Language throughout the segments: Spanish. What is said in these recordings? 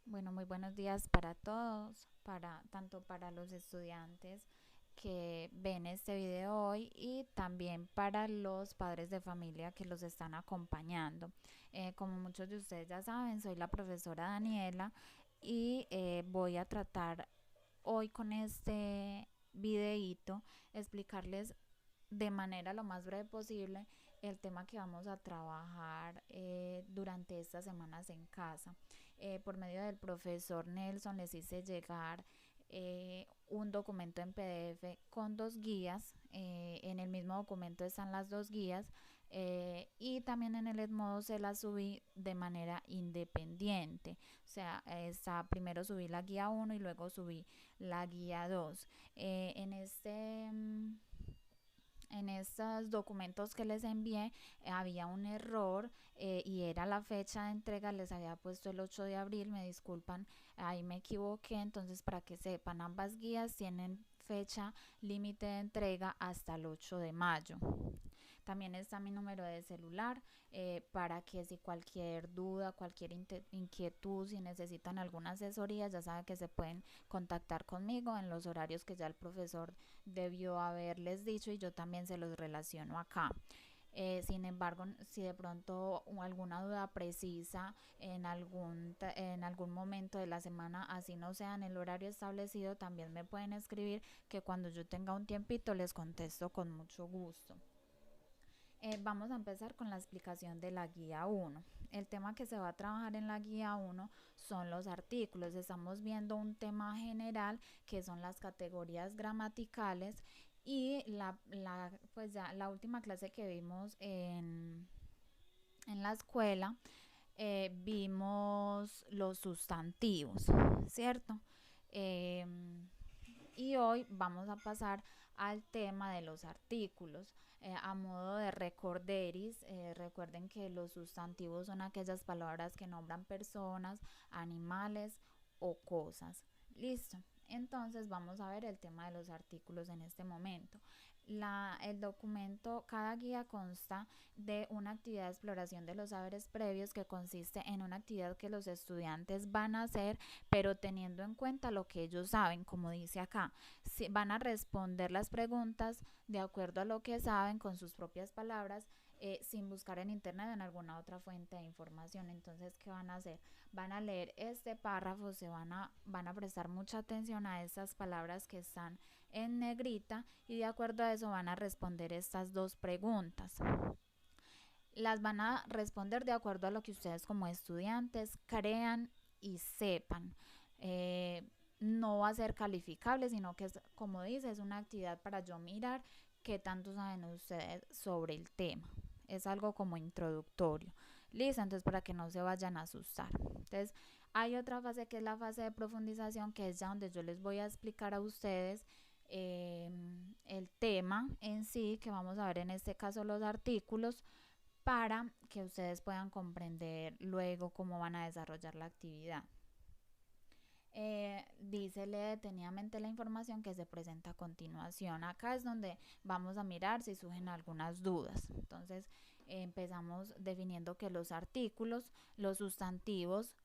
Bueno, muy buenos días para todos, tanto para los estudiantes que ven este video hoy y también para los padres de familia que los están acompañando. Como muchos de ustedes ya saben, soy la profesora Daniela y voy a tratar hoy con este videíto explicarles de manera lo más breve posible el tema que vamos a trabajar durante estas semanas en casa. Por medio del profesor Nelson les hice llegar un documento en PDF con dos guías. En el mismo documento están las dos guías y también en el Edmodo se las subí de manera independiente. O sea, primero subí la guía 1 y luego subí la guía 2. En estos documentos que les envié había un error y era la fecha de entrega, les había puesto el 8 de abril, me disculpan, ahí me equivoqué. Entonces, para que sepan, ambas guías tienen fecha límite de entrega hasta el 8 de mayo. También está mi número de celular para que si cualquier duda, cualquier inquietud, si necesitan alguna asesoría, ya saben que se pueden contactar conmigo en los horarios que ya el profesor debió haberles dicho y yo también se los relaciono acá. Sin embargo, si de pronto alguna duda precisa en algún momento de la semana, así no sea en el horario establecido, también me pueden escribir, que cuando yo tenga un tiempito les contesto con mucho gusto. Vamos a empezar con la explicación de la guía 1. El tema que se va a trabajar en la guía 1 son los artículos. Estamos viendo un tema general que son las categorías gramaticales y pues ya la última clase que vimos en la escuela vimos los sustantivos, ¿cierto? Eh, y hoy vamos a pasar al tema de los artículos. A modo de recorderis, recuerden que los sustantivos son aquellas palabras que nombran personas, animales o cosas. Listo. Entonces vamos a ver el tema de los artículos en este momento. El documento, cada guía consta de una actividad de exploración de los saberes previos, que consiste en una actividad que los estudiantes van a hacer, pero teniendo en cuenta lo que ellos saben, como dice acá. Van a responder las preguntas de acuerdo a lo que saben con sus propias palabras, sin buscar en internet o en alguna otra fuente de información. Entonces, ¿qué van a hacer? Van a leer este párrafo, van a prestar mucha atención a estas palabras que están en negrita y de acuerdo a eso van a responder estas dos preguntas. Las van a responder de acuerdo a lo que ustedes como estudiantes crean y sepan. No va a ser calificable, sino que es, como dice, es una actividad para yo mirar qué tanto saben ustedes sobre el tema. Es algo como introductorio. Listo, entonces para que no se vayan a asustar. Entonces, hay otra fase que es la fase de profundización, que es ya donde yo les voy a explicar a ustedes el tema en sí, que vamos a ver en este caso los artículos, para que ustedes puedan comprender luego cómo van a desarrollar la actividad. Lee detenidamente la información que se presenta a continuación. Acá es donde vamos a mirar si surgen algunas dudas. Entonces empezamos definiendo que los artículos, los sustantivos,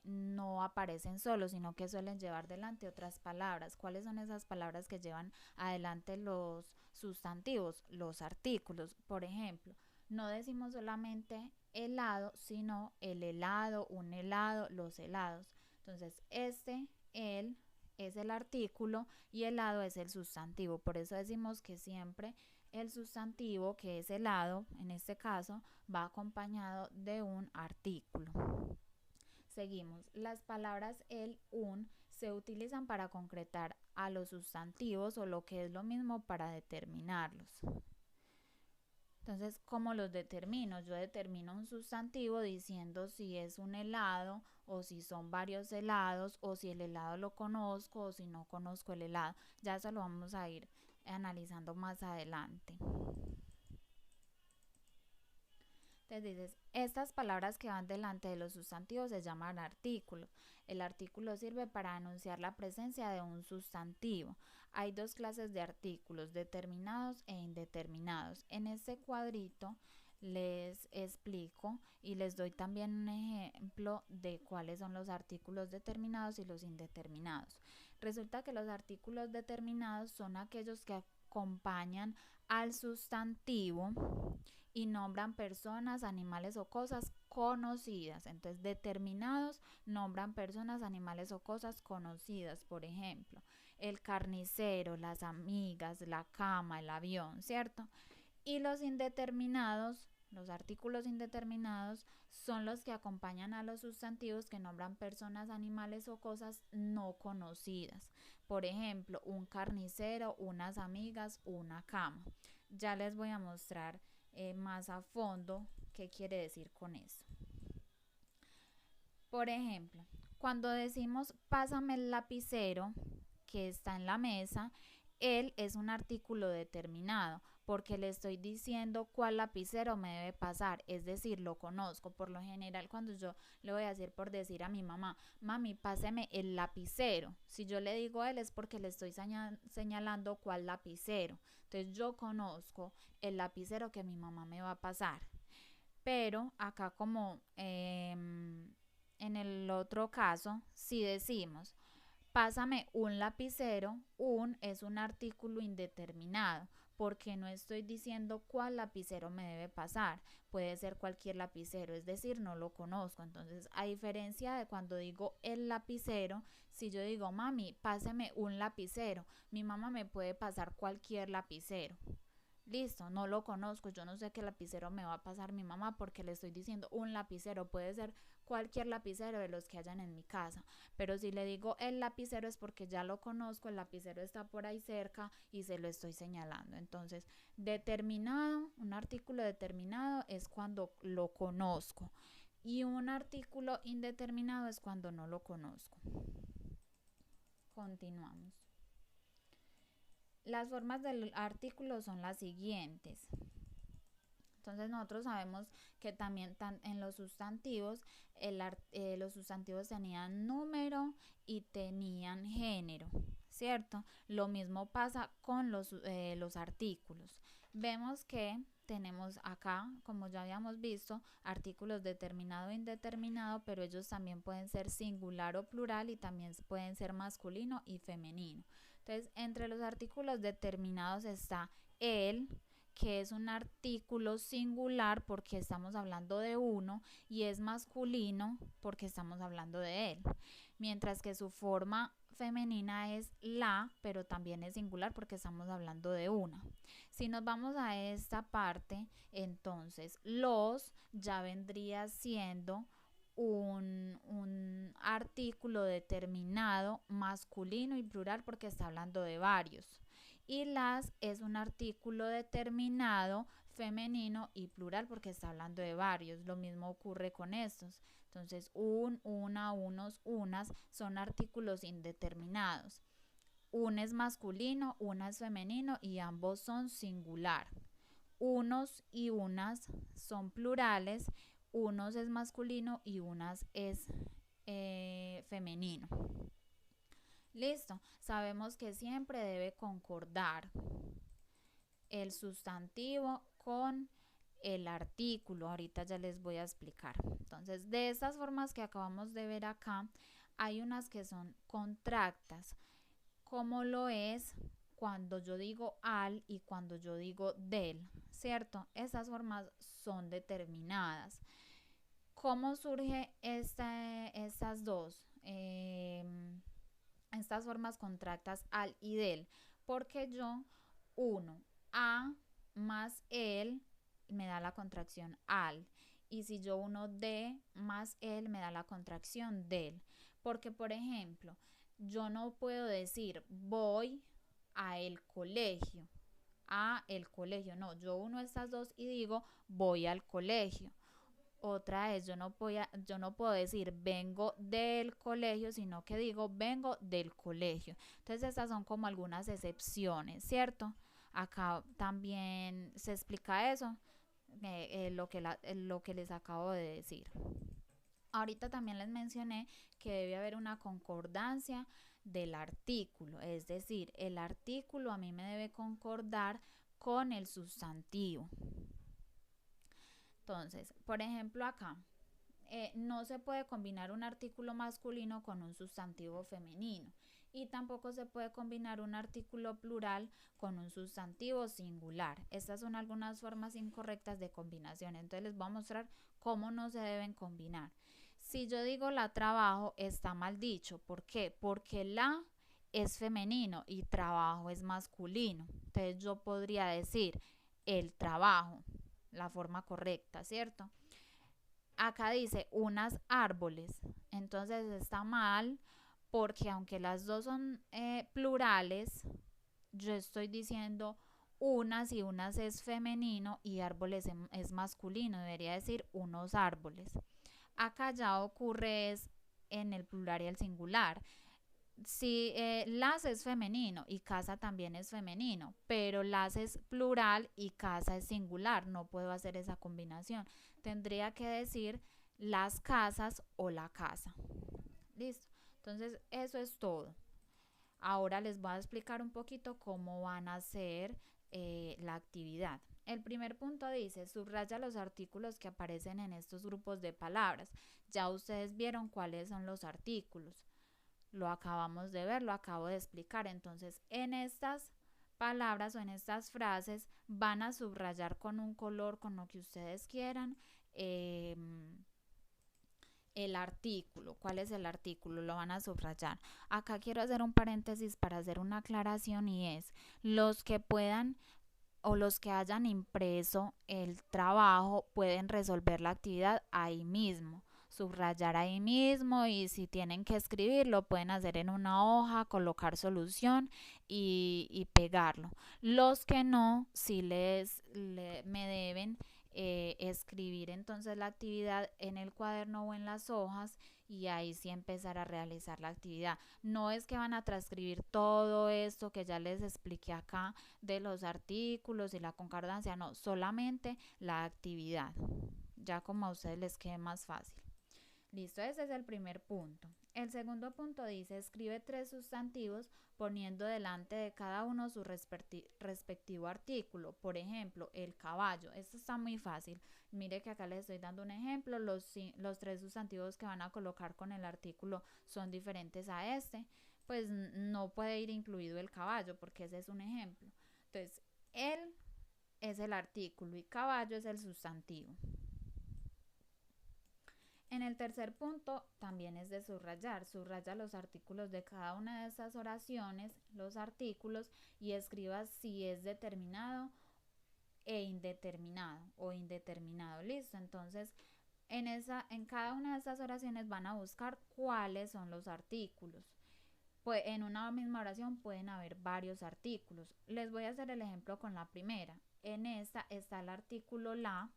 no aparecen solos, sino que suelen llevar delante otras palabras. ¿Cuáles son esas palabras que llevan adelante los sustantivos? Los artículos. Por ejemplo, no decimos solamente helado, sino el helado, un helado, los helados. Entonces, el, es el artículo y helado es el sustantivo. Por eso decimos que siempre el sustantivo, que es helado, en este caso, va acompañado de un artículo. Seguimos. Las palabras el, un se utilizan para concretar a los sustantivos, o lo que es lo mismo, para determinarlos. Entonces, ¿cómo los determino? Yo determino un sustantivo diciendo si es un helado o si son varios helados, o si el helado lo conozco o si no conozco el helado. Ya eso lo vamos a ir analizando más adelante. Entonces dices, estas palabras que van delante de los sustantivos se llaman artículos. El artículo sirve para anunciar la presencia de un sustantivo. Hay dos clases de artículos, determinados e indeterminados. En este cuadrito les explico y les doy también un ejemplo de cuáles son los artículos determinados y los indeterminados. Resulta que los artículos determinados son aquellos que acompañan al sustantivo y nombran personas, animales o cosas conocidas. Entonces, determinados nombran personas, animales o cosas conocidas. Por ejemplo, el carnicero, las amigas, la cama, el avión, ¿cierto? Y los indeterminados, los artículos indeterminados, son los que acompañan a los sustantivos que nombran personas, animales o cosas no conocidas. Por ejemplo, un carnicero, unas amigas, una cama. Ya les voy a mostrar más a fondo qué quiere decir con eso. Por ejemplo, cuando decimos pásame el lapicero que está en la mesa, él es un artículo determinado porque le estoy diciendo cuál lapicero me debe pasar, es decir, lo conozco. Por lo general, cuando yo le voy a decir por decir a mi mamá, mami, páseme el lapicero, si yo le digo él es porque le estoy señalando cuál lapicero. Entonces yo conozco el lapicero que mi mamá me va a pasar. Pero acá como en el otro caso, si decimos pásame un lapicero, un es un artículo indeterminado porque no estoy diciendo cuál lapicero me debe pasar, puede ser cualquier lapicero, es decir, no lo conozco. Entonces, a diferencia de cuando digo el lapicero, si yo digo mami, páseme un lapicero, mi mamá me puede pasar cualquier lapicero. Listo, no lo conozco, yo no sé qué lapicero me va a pasar mi mamá porque le estoy diciendo un lapicero, puede ser cualquier lapicero de los que hayan en mi casa, pero si le digo el lapicero es porque ya lo conozco, el lapicero está por ahí cerca y se lo estoy señalando. Entonces, determinado, un artículo determinado es cuando lo conozco y un artículo indeterminado es cuando no lo conozco. Continuamos. Las formas del artículo son las siguientes. Entonces nosotros sabemos que también en los sustantivos, los sustantivos tenían número y tenían género, ¿cierto? Lo mismo pasa con los artículos. Vemos que tenemos acá, como ya habíamos visto, artículos determinado e indeterminado, pero ellos también pueden ser singular o plural y también pueden ser masculino y femenino. Entonces, entre los artículos determinados está el, que es un artículo singular porque estamos hablando de uno, y es masculino porque estamos hablando de él, mientras que su forma femenina es la, pero también es singular porque estamos hablando de una. Si nos vamos a esta parte, entonces los ya vendría siendo un artículo determinado masculino y plural porque está hablando de varios. Y las es un artículo determinado femenino y plural porque está hablando de varios. Lo mismo ocurre con estos. Entonces, una, unos, unas son artículos indeterminados. Un es masculino, una es femenino y ambos son singular. Unos y unas son plurales, unos es masculino y unas es femenino. Listo, sabemos que siempre debe concordar el sustantivo con el artículo. Ahorita ya les voy a explicar. Entonces, de estas formas que acabamos de ver acá, hay unas que son contractas, como lo es cuando yo digo al y cuando yo digo del, ¿cierto? Estas formas son determinadas. ¿Cómo surge estas dos? Estas formas contractas al y del, porque yo uno a más el me da la contracción al, y si yo uno de más el me da la contracción del, porque por ejemplo yo no puedo decir voy a el colegio, no, yo uno estas dos y digo voy al colegio. Otra es, yo no puedo decir vengo del colegio, sino que digo vengo del colegio. Entonces estas son como algunas excepciones, ¿cierto? Acá también se explica eso, lo que les acabo de decir. Ahorita también les mencioné que debe haber una concordancia del artículo, es decir, el artículo a mí me debe concordar con el sustantivo. Entonces, por ejemplo acá, no se puede combinar un artículo masculino con un sustantivo femenino y tampoco se puede combinar un artículo plural con un sustantivo singular. Estas son algunas formas incorrectas de combinación. Entonces les voy a mostrar cómo no se deben combinar. Si yo digo la trabajo, está mal dicho. ¿Por qué? Porque la es femenino y trabajo es masculino. Entonces yo podría decir el trabajo, la forma correcta, ¿cierto? Acá dice unas árboles, entonces está mal porque aunque las dos son plurales, yo estoy diciendo unas y unas es femenino y árboles es masculino, debería decir unos árboles. Acá ya ocurre es en el plural y el singular. Si las es femenino y casa también es femenino, pero las es plural y casa es singular, no puedo hacer esa combinación. Tendría que decir las casas o la casa. Listo. Entonces, eso es todo. Ahora les voy a explicar un poquito cómo van a hacer la actividad. El primer punto dice, subraya los artículos que aparecen en estos grupos de palabras. Ya ustedes vieron cuáles son los artículos. Lo acabamos de ver, lo acabo de explicar. Entonces, en estas palabras o en estas frases van a subrayar con un color, con lo que ustedes quieran, el artículo. ¿Cuál es el artículo? Lo van a subrayar. Acá quiero hacer un paréntesis para hacer una aclaración y es los que puedan o los que hayan impreso el trabajo pueden resolver la actividad ahí mismo, subrayar ahí mismo y si tienen que escribir lo pueden hacer en una hoja, colocar solución y pegarlo. Los que no, si me deben escribir entonces la actividad en el cuaderno o en las hojas y ahí sí empezar a realizar la actividad. No es que van a transcribir todo esto que ya les expliqué acá de los artículos y la concordancia, no, solamente la actividad, ya como a ustedes les quede más fácil. Listo, ese es el primer punto. El segundo punto dice, escribe 3 sustantivos poniendo delante de cada uno su respectivo artículo. Por ejemplo, el caballo. Esto está muy fácil. Mire que acá les estoy dando un ejemplo. Los 3 sustantivos que van a colocar con el artículo son diferentes a este. Pues no puede ir incluido el caballo porque ese es un ejemplo. Entonces, él es el artículo y caballo es el sustantivo. En el tercer punto también es de subrayar. Subraya los artículos de cada una de esas oraciones, los artículos, y escriba si es determinado e indeterminado o indeterminado. Listo. Entonces, en cada una de esas oraciones van a buscar cuáles son los artículos. Pues en una misma oración pueden haber varios artículos. Les voy a hacer el ejemplo con la primera. En esta está el artículo la.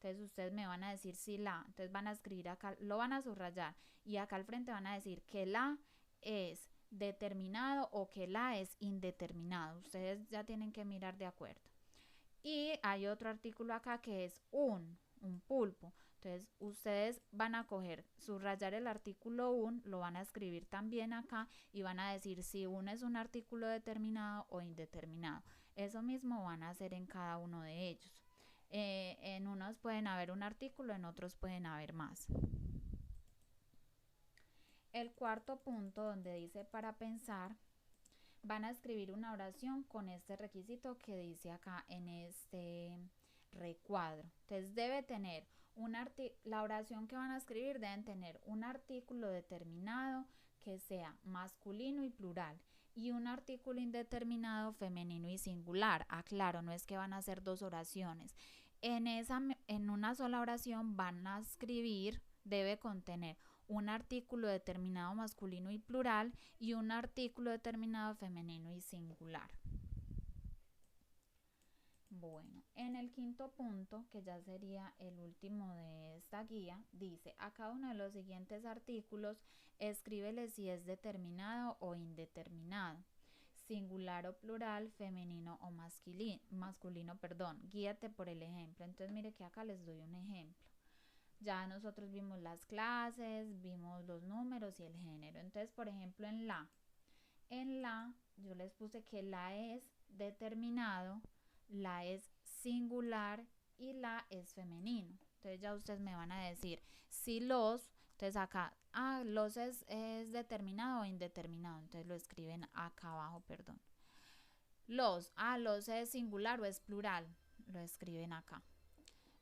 Entonces ustedes me van a decir si la, entonces van a escribir acá, lo van a subrayar y acá al frente van a decir que la es determinado o que la es indeterminado. Ustedes ya tienen que mirar de acuerdo. Y hay otro artículo acá que es un pulpo. Entonces ustedes van a coger, subrayar el artículo un, lo van a escribir también acá y van a decir si un es un artículo determinado o indeterminado. Eso mismo van a hacer en cada uno de ellos. En unos pueden haber un artículo, en otros pueden haber más. El cuarto punto donde dice para pensar, van a escribir una oración con este requisito que dice acá en este recuadro. Entonces debe tener la oración que van a escribir deben tener un artículo determinado que sea masculino y plural y un artículo indeterminado femenino y singular. Aclaro, no es que van a hacer 2 oraciones. En una sola oración van a escribir, debe contener un artículo determinado masculino y plural y un artículo determinado femenino y singular. Bueno, en el quinto punto, que ya sería el último de esta guía, dice a cada uno de los siguientes artículos, escríbele si es determinado o indeterminado, singular o plural, femenino o masculino, guíate por el ejemplo. Entonces mire que acá les doy un ejemplo. Ya nosotros vimos las clases, vimos los números y el género. Entonces, por ejemplo, en la yo les puse que la es determinado, la es singular y la es femenino. Entonces ya ustedes me van a decir si los, entonces acá, los es determinado o indeterminado, entonces lo escriben acá abajo, perdón. Los es singular o es plural, lo escriben acá,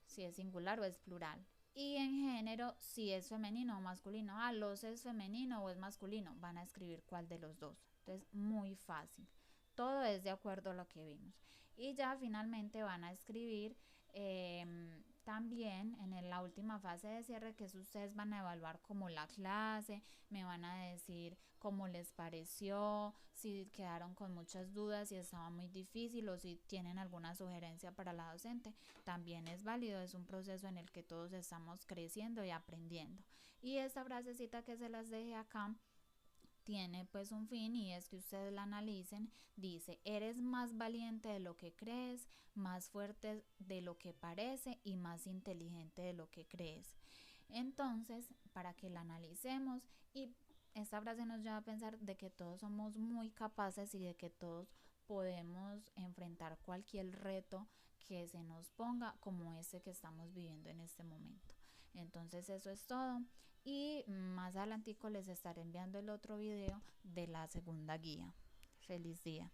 si es singular o es plural. Y en género, si es femenino o masculino, los es femenino o es masculino, van a escribir cuál de los dos. Entonces, muy fácil. Todo es de acuerdo a lo que vimos. Y ya finalmente van a escribir también en la última fase de cierre, que es ustedes van a evaluar como la clase, me van a decir cómo les pareció, si quedaron con muchas dudas, si estaba muy difícil o si tienen alguna sugerencia para la docente, también es válido, es un proceso en el que todos estamos creciendo y aprendiendo. Y esta frasecita que se las dejé acá tiene pues un fin, y es que ustedes la analicen. Dice: eres más valiente de lo que crees, más fuerte de lo que parece y más inteligente de lo que crees. Entonces, para que la analicemos, y esta frase nos lleva a pensar de que todos somos muy capaces y de que todos podemos enfrentar cualquier reto que se nos ponga, como este que estamos viviendo en este momento. Entonces eso es todo, y más adelantico les estaré enviando el otro video de la segunda guía. Feliz día.